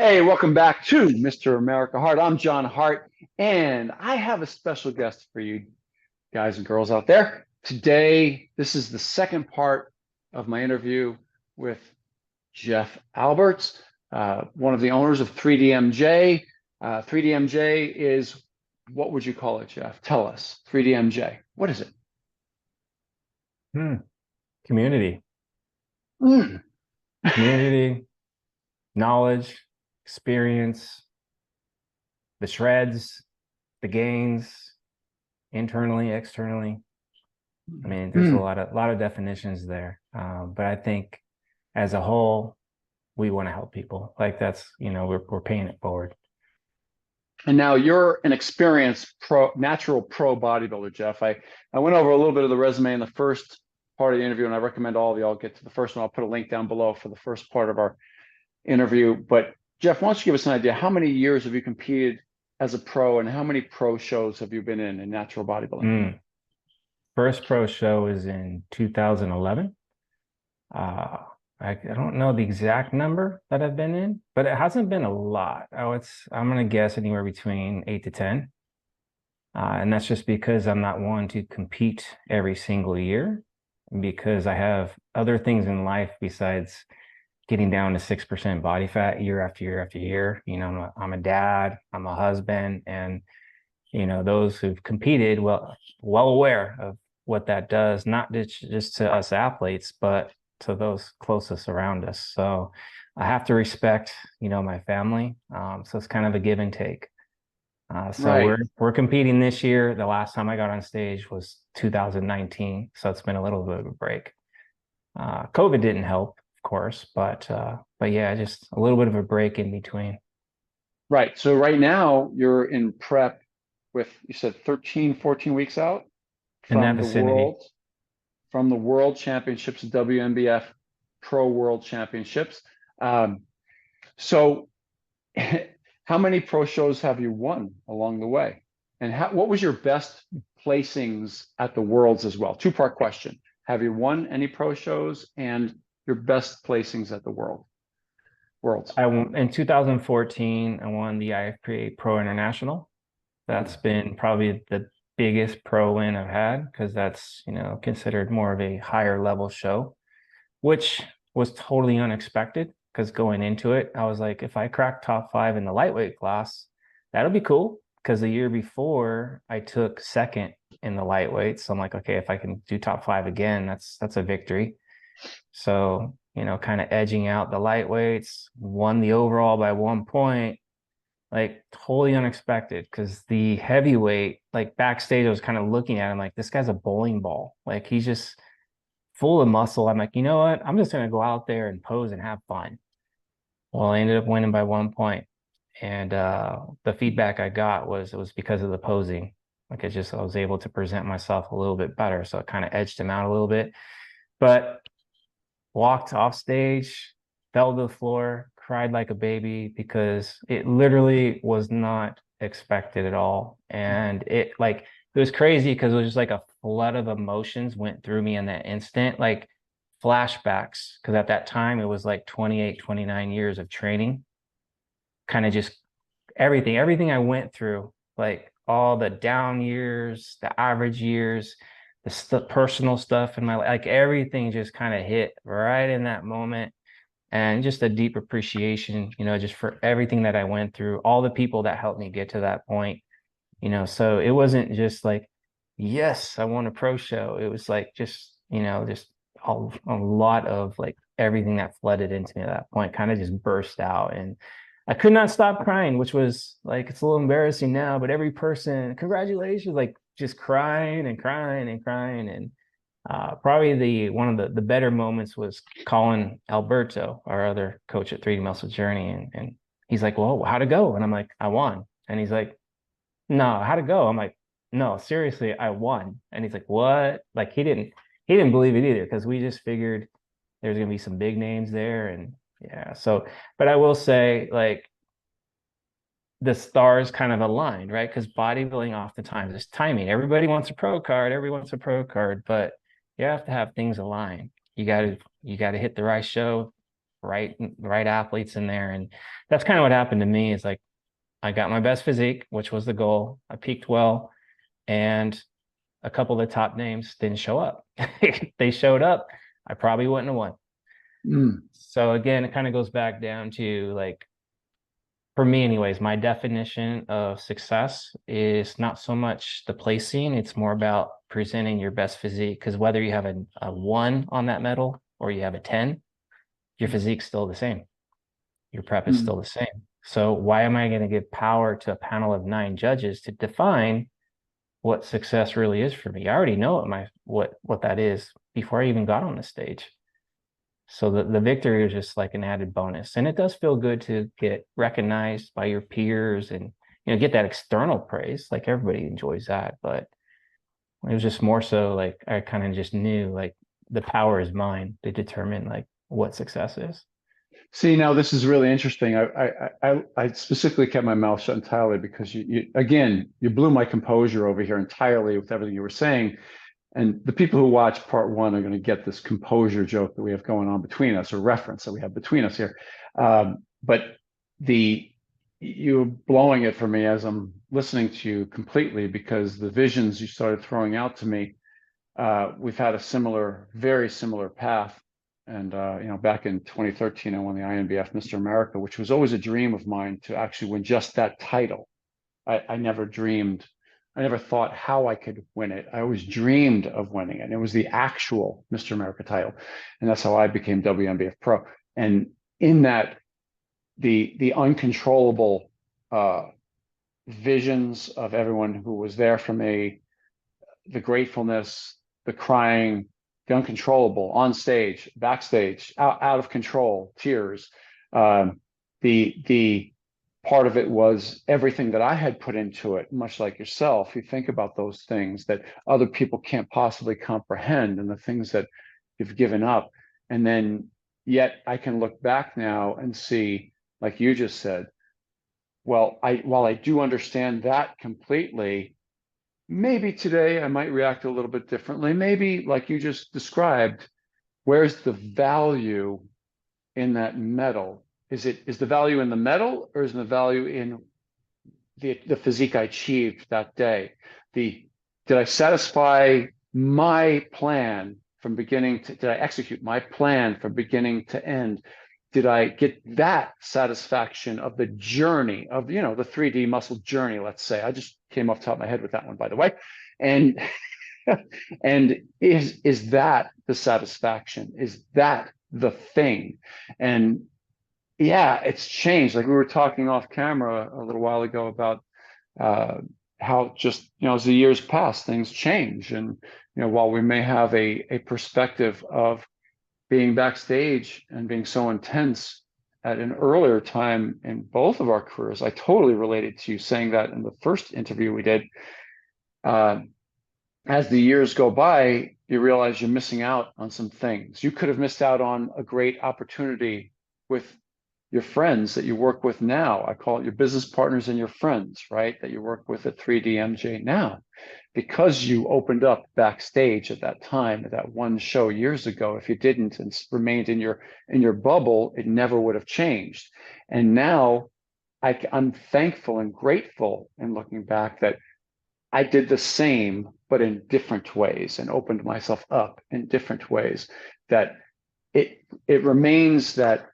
Hey, welcome back to Mr. America Hart. I'm John Hart, and I have a special guest for you guys and girls out there. Today, this is the second part of my interview with Jeff Alberts, one of the owners of 3DMJ. 3DMJ is, what would you call it, Jeff? Tell us, 3DMJ. What is it? Community, Mm. community, knowledge, experience, the shreds, the gains, internally, externally. I mean, there's a Mm. lot of definitions there. But I think as a whole, we want to help people. Like that's, we're paying it forward. And now you're an experienced natural pro bodybuilder, Jeff. I went over a little bit of the resume in the first part of the interview, and I recommend all of y'all get to the first one. I'll put a link down below for the first part of our interview. But Jeff, why don't you give us an idea? How many years have you competed as a pro, and how many pro shows have you been in natural bodybuilding? First pro show is in 2011. I don't know the exact number that I've been in, but it hasn't been a lot. I'm gonna guess anywhere between 8 to 10. And that's just because I'm not one to compete every single year, because I have other things in life besides getting down to 6% body fat year after year after year. I'm a dad, I'm a husband, and those who've competed well aware of what that does, not just to us athletes, but to those closest around us. So I have to respect, my family. So it's kind of a give and take. So Right. we're competing this year. The last time I got on stage was 2019, so it's been a little bit of a break. COVID didn't help, of course, but yeah, just a little bit of a break in between. Right. So right now you're in prep with, you said 13, 14 weeks out In that from the vicinity. world, from the World Championships, WNBF Pro World Championships. Um, so how many pro shows have you won along the way? And what was your best placings at the Worlds as well? Two-part question. Have you won any pro shows, and your best placings at the Worlds? In 2014, I won the IFPA Pro International. That's been probably the biggest pro win I've had, because that's, considered more of a higher level show, which was totally unexpected, because going into it, I was like, if I crack top 5 in the lightweight class, that'll be cool. Because the year before I took second in the lightweight. So I'm like, okay, if I can do top 5 again, that's a victory. So, kind of edging out the lightweights, won the overall by 1 point, like totally unexpected, because the heavyweight, like backstage, I was kind of looking at him like, this guy's a bowling ball. Like he's just full of muscle. I'm like, you know what? I'm just gonna go out there and pose and have fun. Well, I ended up winning by 1 point. And the feedback I got was it was because of the posing. Like I was able to present myself a little bit better. So it kind of edged him out a little bit. But walked off stage, fell to the floor, cried like a baby, because it literally was not expected at all. And it was crazy, because it was just like a flood of emotions went through me in that instant, like flashbacks, because at that time it was like 28, 29 years of training, kind of just everything I went through, like all the down years, the average years, the personal stuff in my life, like everything just kind of hit right in that moment. And just a deep appreciation, just for everything that I went through, all the people that helped me get to that point. So it wasn't just like, yes, I won a pro show. It was like just a lot of like everything that flooded into me at that point kind of just burst out. And I could not stop crying, which was like, it's a little embarrassing now, but every person, congratulations, like just crying and crying and crying. And probably one of the better moments was calling Alberto, our other coach at 3D Muscle Journey, and he's like, "Well, how'd it go?" And I'm like, "I won." And he's like, "No, how'd it go?" I'm like, "No, seriously, I won." And he's like, "What?" Like he didn't believe it either, because we just figured there's gonna be some big names there, and yeah. So, but I will say, like, the stars kind of aligned, right? Because bodybuilding oftentimes is timing. Everybody wants a pro card, everyone wants a pro card, but you have to have things align. You got to hit the right show, right athletes in there. And that's kind of what happened to me is like, I got my best physique, which was the goal. I peaked well, and a couple of the top names didn't show up. They showed up, I probably wouldn't have won. Mm, So again, it kind of goes back down to like, for me anyways, my definition of success is not so much the placing, it's more about presenting your best physique. Because whether you have a 1 on that medal or you have a 10, your physique's still the same. Your prep is mm. still the same. So why am I going to give power to a panel of 9 judges to define what success really is for me? I already know what that is before I even got on the stage. So the victory is just like an added bonus. And it does feel good to get recognized by your peers and, get that external praise. Like everybody enjoys that. But it was just more so like I kind of just knew like the power is mine to determine like what success is. See, now this is really interesting. I specifically kept my mouth shut entirely because you blew my composure over here entirely with everything you were saying. And the people who watch part one are going to get this composure joke that we have going on between us, or reference that we have between us here. But you're blowing it for me as I'm listening to you completely, because the visions you started throwing out to me, we've had a very similar path. And back in 2013, I won the INBF Mr. America, which was always a dream of mine to actually win just that title. I never dreamed, I never thought how I could win it. I always dreamed of winning it. And it was the actual Mr. America title. And that's how I became WNBF Pro. And in that, the uncontrollable visions of everyone who was there for me, the gratefulness, the crying, the uncontrollable on stage, backstage, out of control, tears. The part of it was everything that I had put into it, much like yourself. You think about those things that other people can't possibly comprehend and the things that you've given up. And then yet I can look back now and see, like you just said, well, while I do understand that completely, maybe today I might react a little bit differently. Maybe, like you just described, where's the value in that medal? Is the value in the medal, or is the value in the physique I achieved that day? Did I satisfy my plan from beginning to, did I execute my plan from beginning to end? Did I get that satisfaction of the journey of, the 3D muscle journey, let's say? I just came off the top of my head with that one, by the way. And and is that the satisfaction? Is that the thing? And yeah, it's changed. Like we were talking off camera a little while ago about how just, as the years pass, things change. And, while we may have a perspective of being backstage and being so intense at an earlier time in both of our careers, I totally related to you saying that in the first interview we did. As the years go by, you realize you're missing out on some things. You could have missed out on a great opportunity with your friends that you work with now. I call it your business partners and your friends, right? That you work with at 3DMJ now, because you opened up backstage at that time, at that one show years ago. If you didn't and remained in your bubble, it never would have changed. And now I'm thankful and grateful in looking back that I did the same, but in different ways, and opened myself up in different ways. That it remains that,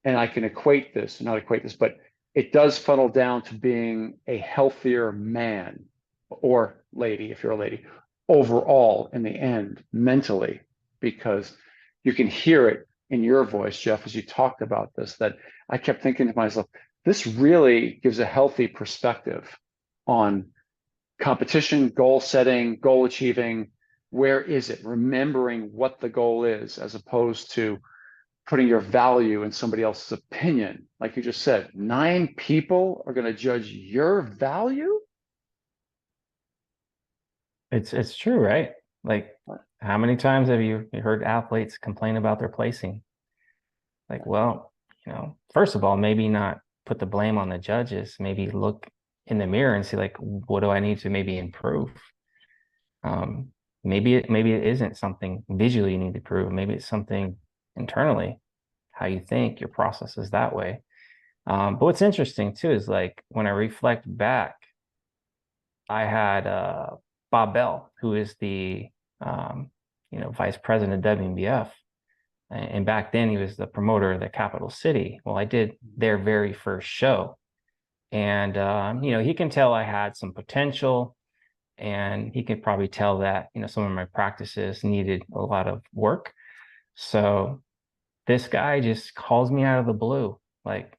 and I can not equate this, but it does funnel down to being a healthier man or lady, if you're a lady, overall in the end, mentally, because you can hear it in your voice, Jeff, as you talked about this, that I kept thinking to myself, this really gives a healthy perspective on competition, goal setting, goal achieving. Where is it? Remembering what the goal is, as opposed to putting your value in somebody else's opinion. Like you just said, 9 people are going to judge your value. It's true, right? Like, how many times have you heard athletes complain about their placing? Like, well, first of all, maybe not put the blame on the judges. Maybe look in the mirror and see, like, what do I need to maybe improve? Maybe it isn't something visually you need to improve. Maybe it's something internally. how you think, your process is that way. But what's interesting too is like when I reflect back, I had Bob Bell, who is the vice president of WNBF. And back then he was the promoter of the capital city. Well, I did their very first show. And he can tell I had some potential, and he could probably tell that, some of my practices needed a lot of work. So this guy just calls me out of the blue, like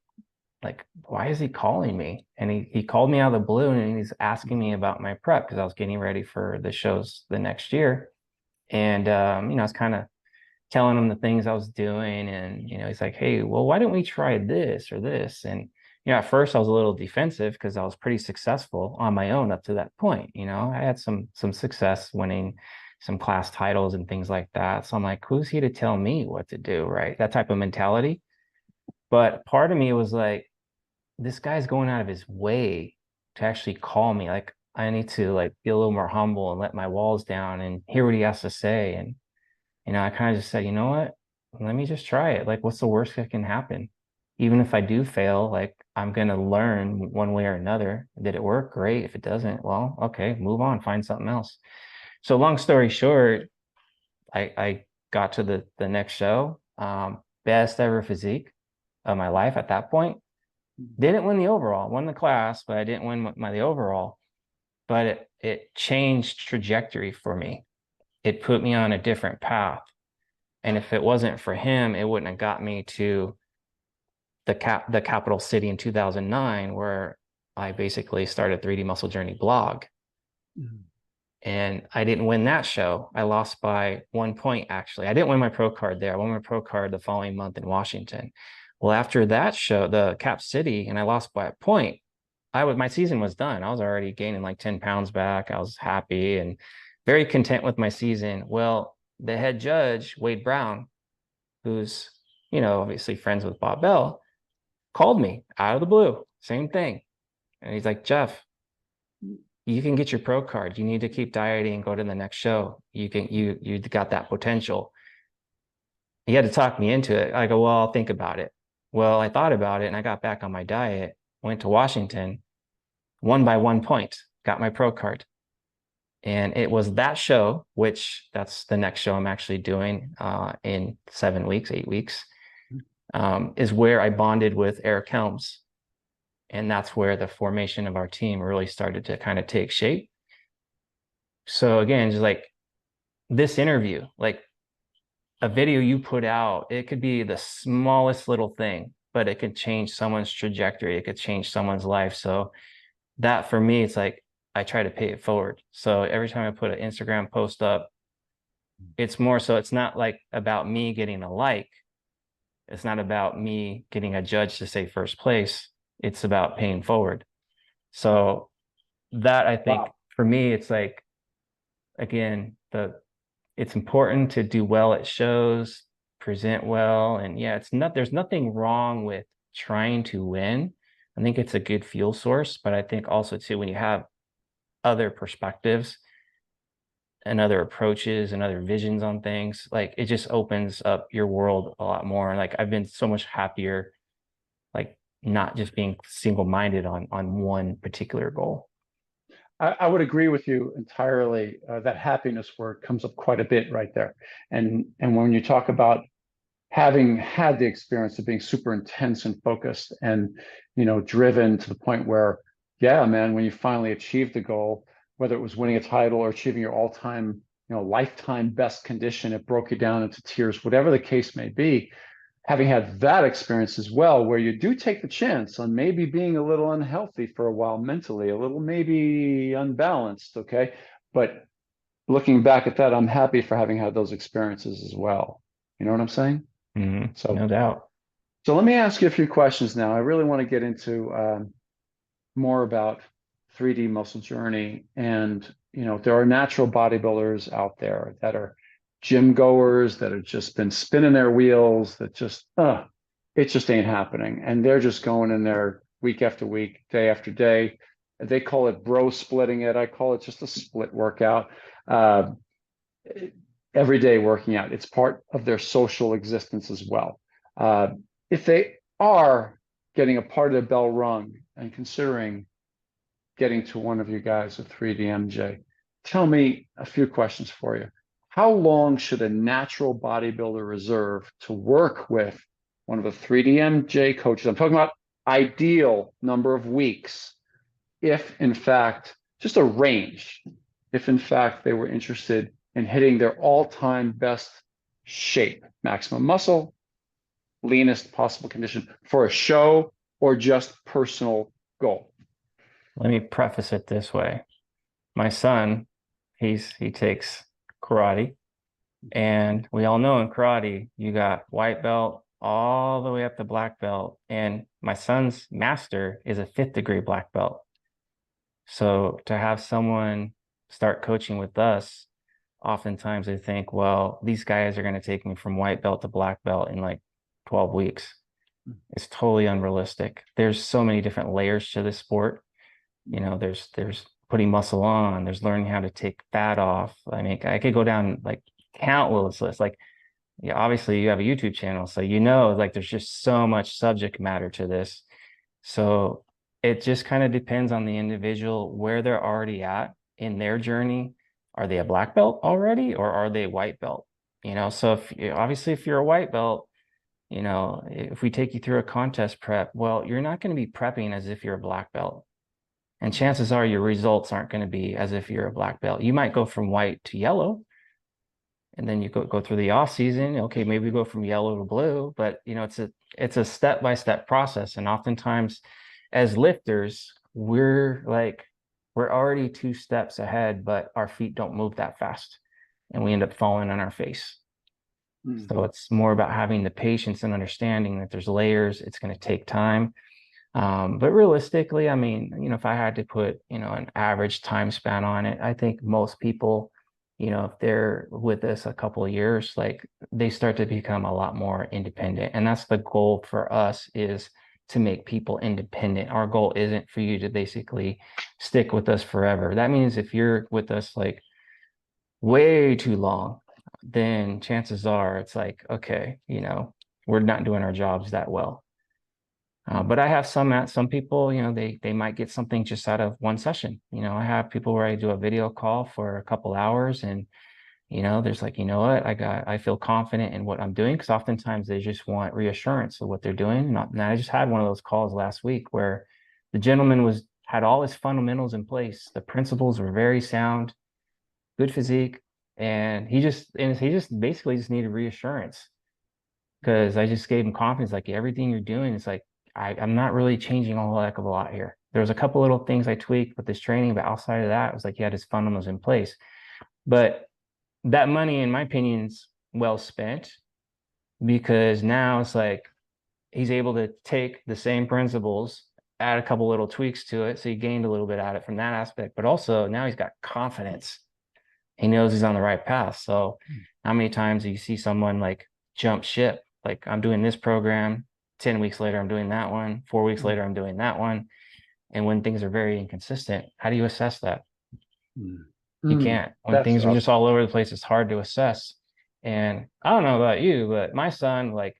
why is he calling me? And he called me out of the blue, and he's asking me about my prep because I was getting ready for the shows the next year. And I was kind of telling him the things I was doing, and he's like, hey, well, why don't we try this or this? And at first I was a little defensive because I was pretty successful on my own up to that point. I had some success winning some class titles and things like that. So I'm like, who's he to tell me what to do, right? That type of mentality. But part of me was like, this guy's going out of his way to actually call me. Like, I need to like be a little more humble and let my walls down and hear what he has to say. And I kind of just said, you know what? Let me just try it. Like, what's the worst that can happen? Even if I do fail, like, I'm going to learn one way or another. Did it work? Great. If it doesn't, well, okay, move on, find something else. So long story short, I got to the next show, best ever physique of my life at that point. Didn't win the overall, won the class, but I didn't win the overall. But it changed trajectory for me. It put me on a different path. And if it wasn't for him, it wouldn't have got me to the capital city in 2009, where I basically started 3D Muscle Journey blog. Mm-hmm. And I didn't win that show. I lost by 1 point, actually. I didn't win my pro card there. I won my pro card the following month in Washington. Well, after that show, the Cap City, and I lost by a point, my season was done. I was already gaining like 10 pounds back. I was happy and very content with my season. Well, the head judge, Wade Brown, who's, obviously friends with Bob Bell, called me out of the blue. Same thing. And he's like, Jeff, you can get your pro card. You need to keep dieting and go to the next show. You got that potential. He had to talk me into it. I go, well, I'll think about it. Well, I thought about it and I got back on my diet, went to Washington, won by 1 point, got my pro card. And it was that show, which that's the next show I'm actually doing in 8 weeks, is where I bonded with Eric Helms. And that's where the formation of our team really started to kind of take shape. So again, just like this interview, like a video you put out, it could be the smallest little thing, but it could change someone's trajectory. It could change someone's life. So that for me, it's like, I try to pay it forward. So every time I put an Instagram post up, it's more so it's not like about me getting a like. It's not about me getting a judge to say first place. It's about paying forward. So that I think for me, it's like, again, it's important to do well at shows, present well. And yeah, there's nothing wrong with trying to win. I think it's a good fuel source, but I think also too, when you have other perspectives and other approaches and other visions on things, like it just opens up your world a lot more. And like I've been so much happier, like not just being single-minded on one particular goal. I would agree with you entirely. That happiness word comes up quite a bit right there. And when you talk about having had the experience of being super intense and focused and driven to the point where, yeah, man, when you finally achieved the goal, whether it was winning a title or achieving your all-time lifetime best condition, it broke you down into tears, whatever the case may be. Having had that experience as well, where you do take the chance on maybe being a little unhealthy for a while mentally, a little maybe unbalanced, okay, but looking back at that, I'm happy for having had those experiences as well. You know what I'm saying? Mm-hmm. So no doubt. So let me ask you a few questions now. I really want to get into more about 3D Muscle Journey. And, there are natural bodybuilders out there that are gym goers that have just been spinning their wheels, that just, it just ain't happening. And they're just going in there week after week, day after day. They call it bro splitting it. I call it just a split workout. Every day working out. It's part of their social existence as well. Uh, if they are getting a part of the bell rung and considering getting to one of you guys with 3DMJ, tell me a few questions for you. How long should a natural bodybuilder reserve to work with one of the 3DMJ coaches? I'm talking about ideal number of weeks, if in fact, just a range, if in fact they were interested in hitting their all-time best shape, maximum muscle, leanest possible condition for a show or just personal goal. Let me preface it this way. My son, he takes karate, and we all know in karate, you got white belt all the way up to black belt. And my son's master is a 5th-degree black belt. So to have someone start coaching with us, oftentimes they think, well, these guys are going to take me from white belt to black belt in like 12 weeks. It's totally unrealistic. There's so many different layers to this sport. You know, there's putting muscle on, there's learning how to take fat off. I mean, I could go down like countless lists. Like, yeah, obviously you have a YouTube channel, so you know, like there's just so much subject matter to this. So it just kind of depends on the individual where they're already at in their journey. Are they a black belt already, or are they white belt? You know, so obviously if you're a white belt, you know, if we take you through a contest prep, well, you're not going to be prepping as if you're a black belt. And chances are your results aren't going to be as if you're a black belt. You might go from white to yellow, and then you go through the off season. Okay, maybe go from yellow to blue, but you know, it's a step-by-step process. And oftentimes as lifters, we're already 2 steps ahead, but our feet don't move that fast, and we end up falling on our face. So it's more about having the patience and understanding that there's layers. It's going to take time. But realistically, I mean, you know, if I had to put, you know, an average time span on it, I think most people, you know, if they're with us a couple of years, like they start to become a lot more independent. And that's the goal for us, is to make people independent. Our goal isn't for you to basically stick with us forever. That means if you're with us like way too long, then chances are it's like, okay, you know, we're not doing our jobs that well. But I have some people, you know, they might get something just out of one session. You know, I have people where I do a video call for a couple hours, and you know, there's like, you know what, I feel confident in what I'm doing, because oftentimes they just want reassurance of what they're doing. And I just had one of those calls last week where the gentleman had all his fundamentals in place. The principles were very sound, good physique, and he just basically just needed reassurance, because I just gave him confidence, like everything you're doing is like, I'm not really changing a whole heck of a lot here. There was a couple little things I tweaked with this training, but outside of that, it was like he had his fundamentals in place. But that money, in my opinion, is well spent, because now it's like he's able to take the same principles, add a couple little tweaks to it. So he gained a little bit out of it from that aspect, but also now he's got confidence. He knows he's on the right path. So how many times do you see someone like jump ship? Like, I'm doing this program, 10 weeks later, I'm doing that one, 4 weeks later, I'm doing that one. And when things are very inconsistent, how do you assess that? You can't. When things are just all over the place, it's hard to assess. And I don't know about you, but my son, like,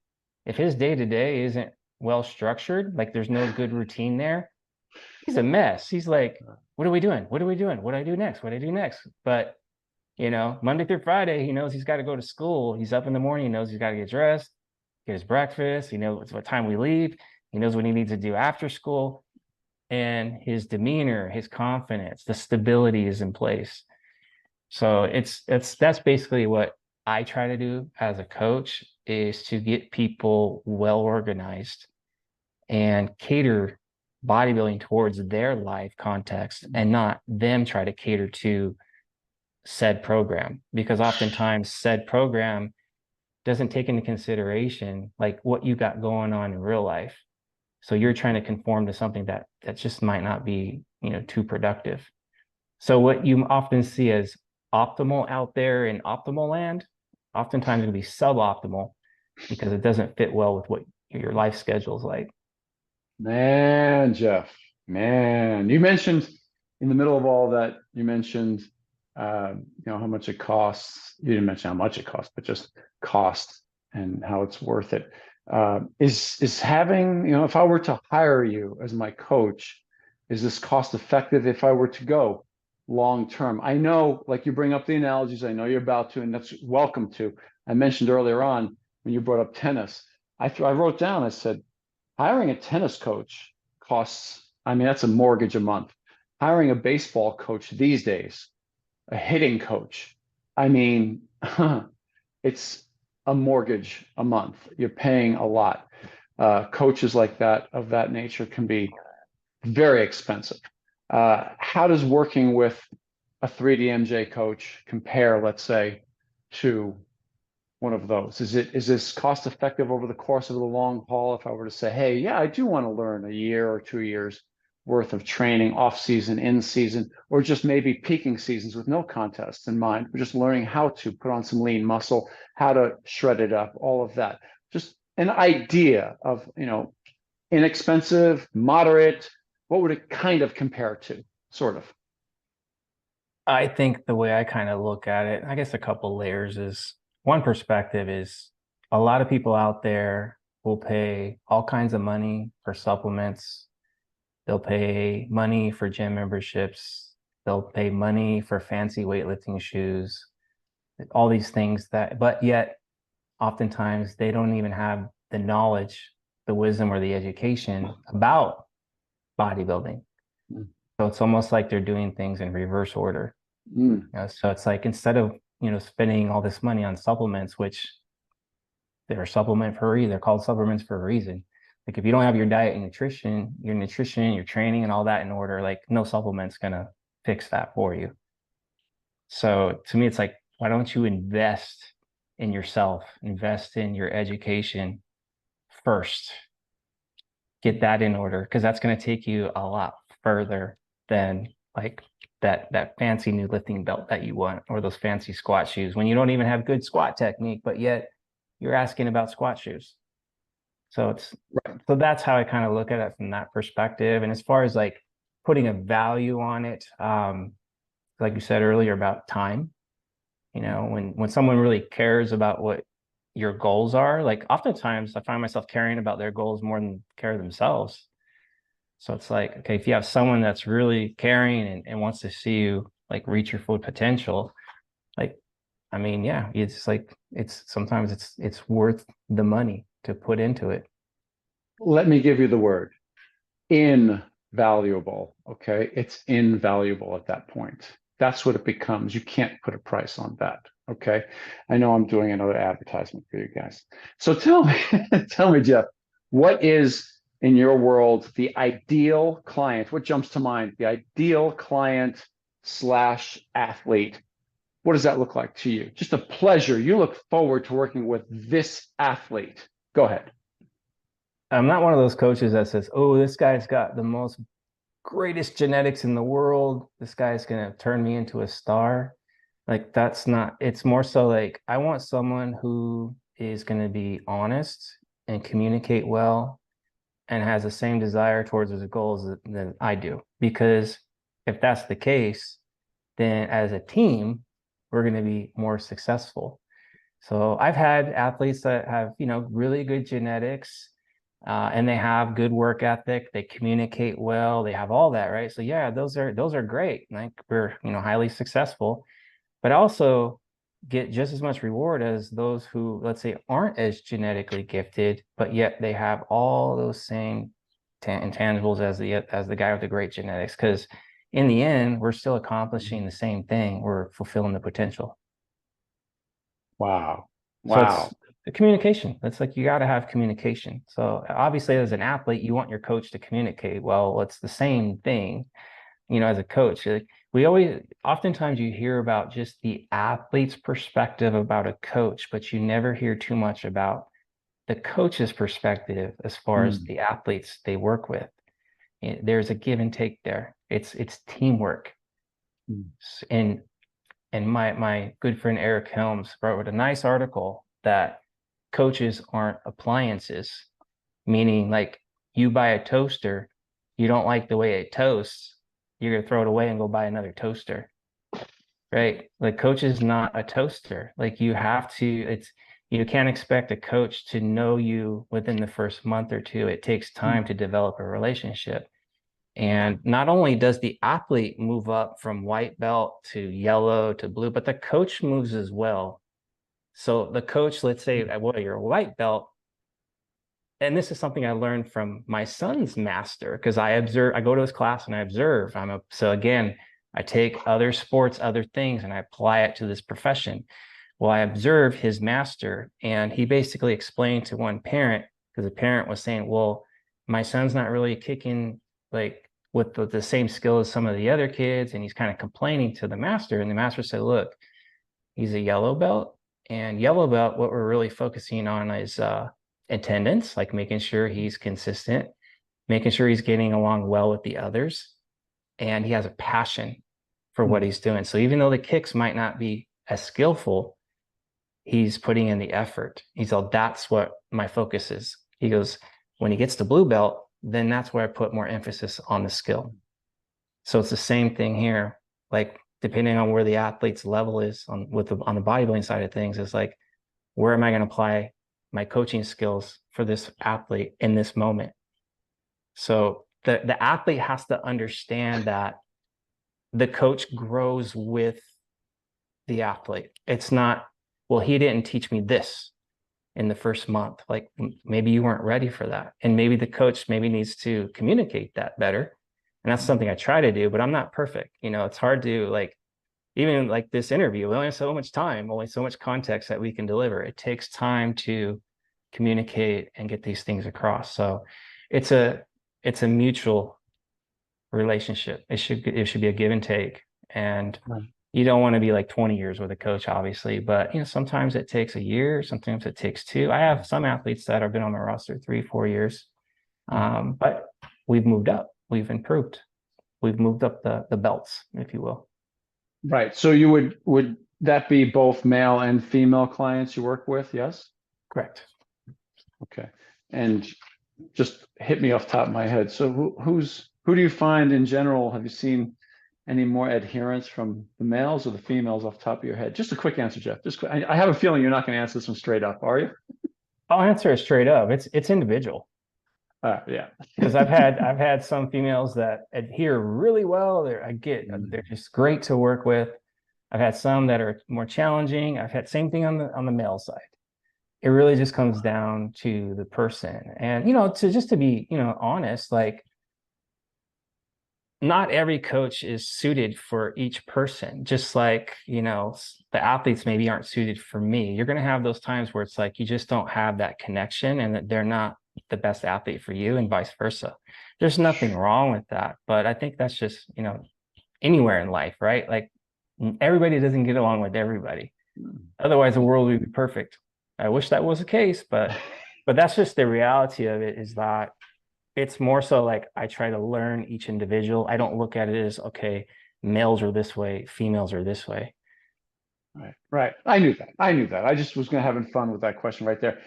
if his day to day isn't well structured, like there's no good routine there, he's a mess. He's like, what are we doing? What are we doing? What do I do next? What do I do next? But you know, Monday through Friday, he knows he's got to go to school. He's up in the morning. He knows he's got to get dressed, get his breakfast. He knows what time we leave. He knows what he needs to do after school. And his demeanor, his confidence, the stability is in place. So that's basically what I try to do as a coach, is to get people well organized and cater bodybuilding towards their life context, and not them try to cater to said program, because oftentimes said program doesn't take into consideration like what you got going on in real life. So you're trying to conform to something that just might not be, you know, too productive. So what you often see as optimal out there in optimal land, oftentimes going to be suboptimal, because it doesn't fit well with what your life schedule is like. Man, Jeff, man, you mentioned in the middle of all that, you mentioned, you know, how much it costs. You didn't mention how much it costs, but just cost and how it's worth it. Is having, if I were to hire you as my coach, is this cost effective if I were to go long term? I know, like you bring up the analogies, I know you're about to, and that's welcome to. I mentioned earlier on when you brought up tennis, I wrote down, I said, hiring a tennis coach costs, I mean, that's a mortgage a month. Hiring a baseball coach these days, a hitting coach, I mean, it's a mortgage a month. You're paying a lot. Coaches like that of that nature can be very expensive. How does working with a 3D MJ coach compare, let's say, to one of those? Is this cost effective over the course of the long haul? If I were to say, hey, yeah, I do want to learn a year or 2 years worth of training, off season, in season, or just maybe peaking seasons with no contests in mind. We're just learning how to put on some lean muscle, how to shred it up, all of that. Just an idea of, inexpensive, moderate. What would it kind of compare to, sort of? I think the way I kind of look at it, I guess a couple layers is one perspective is a lot of people out there will pay all kinds of money for supplements. They'll pay money for gym memberships. They'll pay money for fancy weightlifting shoes, all these things but yet oftentimes they don't even have the knowledge, the wisdom, or the education about bodybuilding. Mm. So it's almost like they're doing things in reverse order. Mm. So it's like instead of spending all this money on supplements, which they're supplement for a reason, they're called supplements for a reason. Like if you don't have your diet and nutrition, your training, and all that in order, like no supplement's gonna fix that for you. So to me, it's like, why don't you invest in yourself, invest in your education first, get that in order, because that's going to take you a lot further than like that fancy new lifting belt that you want, or those fancy squat shoes when you don't even have good squat technique, but yet you're asking about squat shoes. So that's how I kind of look at it from that perspective. And as far as like putting a value on it, like you said earlier about time, when someone really cares about what your goals are, like oftentimes I find myself caring about their goals more than care themselves. So it's like, okay, if you have someone that's really caring and wants to see you like reach your full potential, like, I mean, yeah, it's like sometimes it's worth the money to put into it. Let me give you the word invaluable. Okay. It's invaluable at that point. That's what it becomes. You can't put a price on that. Okay. I know I'm doing another advertisement for you guys. So tell me, tell me, Jeff, what is in your world the ideal client? What jumps to mind? The ideal client slash athlete. What does that look like to you? Just a pleasure. You look forward to working with this athlete. Go ahead. I'm not one of those coaches that says, oh, this guy's got the most greatest genetics in the world. This guy's going to turn me into a star. Like that's not, it's more so like I want someone who is going to be honest and communicate well and has the same desire towards his goals that I do. Because if that's the case, then as a team, we're going to be more successful. So I've had athletes that have, really good genetics, and they have good work ethic. They communicate well. They have all that, right? So yeah, those are great. Like we're, highly successful, but also get just as much reward as those who, let's say, aren't as genetically gifted, but yet they have all those same intangibles as the guy with the great genetics. Because in the end, we're still accomplishing the same thing. We're fulfilling the potential. Wow. So it's Wow. the communication. It's like you got to have communication. So obviously, as an athlete, you want your coach to communicate well. It's the same thing, as a coach. Like oftentimes you hear about just the athlete's perspective about a coach, but you never hear too much about the coach's perspective as far as Mm. the athletes they work with. There's a give and take there. It's teamwork. Mm. And my good friend Eric Helms wrote a nice article that coaches aren't appliances, meaning like you buy a toaster, you don't like the way it toasts, you're gonna throw it away and go buy another toaster, right? Like coach is not a toaster. Like you have to, You can't expect a coach to know you within the first month or two. It takes time to develop a relationship. And not only does the athlete move up from white belt to yellow to blue, but the coach moves as well. So the coach, let's say, well, you're a white belt. And this is something I learned from my son's master, because I go to his class and I observe. So again, I take other sports, other things, and I apply it to this profession. Well, I observed his master, and he basically explained to one parent, because the parent was saying, well, my son's not really kicking like with the same skill as some of the other kids. And he's kind of complaining to the master. And the master said, look, he's a yellow belt, and yellow belt, what we're really focusing on is attendance, like making sure he's consistent, making sure he's getting along well with the others. And he has a passion for what he's doing. So even though the kicks might not be as skillful, he's putting in the effort. He's all, that's what my focus is. He goes, when he gets to blue belt, then that's where I put more emphasis on the skill. So it's the same thing here. Like, depending on where the athlete's level is on the bodybuilding side of things, is like, where am I going to apply my coaching skills for this athlete in this moment? So the athlete has to understand that the coach grows with the athlete. It's not, well, he didn't teach me this in the first month. Like, maybe you weren't ready for that. And maybe the coach needs to communicate that better. And that's something I try to do, but I'm not perfect. It's hard to, like, even like this interview, we only have so much time, only so much context that we can deliver. It takes time to communicate and get these things across. So it's a mutual relationship. It should be a give and take. And you don't want to be like 20 years with a coach, obviously, but sometimes it takes a year, sometimes it takes 2. I have some athletes that have been on my roster 3-4 years. But we've moved up, we've improved, we've moved up the belts, if you will. Right. So you would that be both male and female clients you work with? Yes. Correct. Okay. And just hit me off the top of my head. So who do you find in general? Have you seen any more adherence from the males or the females off the top of your head? Just a quick answer, Jeff. Just quick. I have a feeling you're not going to answer this one straight up, are you? I'll answer it straight up. It's individual. Yeah. Because I've had some females that adhere really well. They're just great to work with. I've had some that are more challenging. I've had same thing on the male side. It really just comes down to the person. And to be honest, like, not every coach is suited for each person. Just like, the athletes maybe aren't suited for me. You're going to have those times where it's like you just don't have that connection, and that they're not the best athlete for you, and vice versa. There's nothing wrong with that. But I think that's just, anywhere in life, right? Like, everybody doesn't get along with everybody. Otherwise, the world would be perfect. I wish that was the case, but that's just the reality of it, is that it's more so like I try to learn each individual. I don't look at it as, okay, males are this way, females are this way. Right. I knew that. I just was going to having fun with that question right there.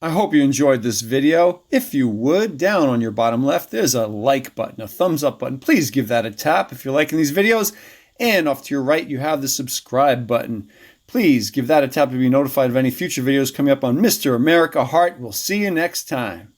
I hope you enjoyed this video. If you would, down on your bottom left, there's a like button, a thumbs up button. Please give that a tap if you're liking these videos. And off to your right, you have the subscribe button. Please give that a tap to be notified of any future videos coming up on Mr. America Heart. We'll see you next time.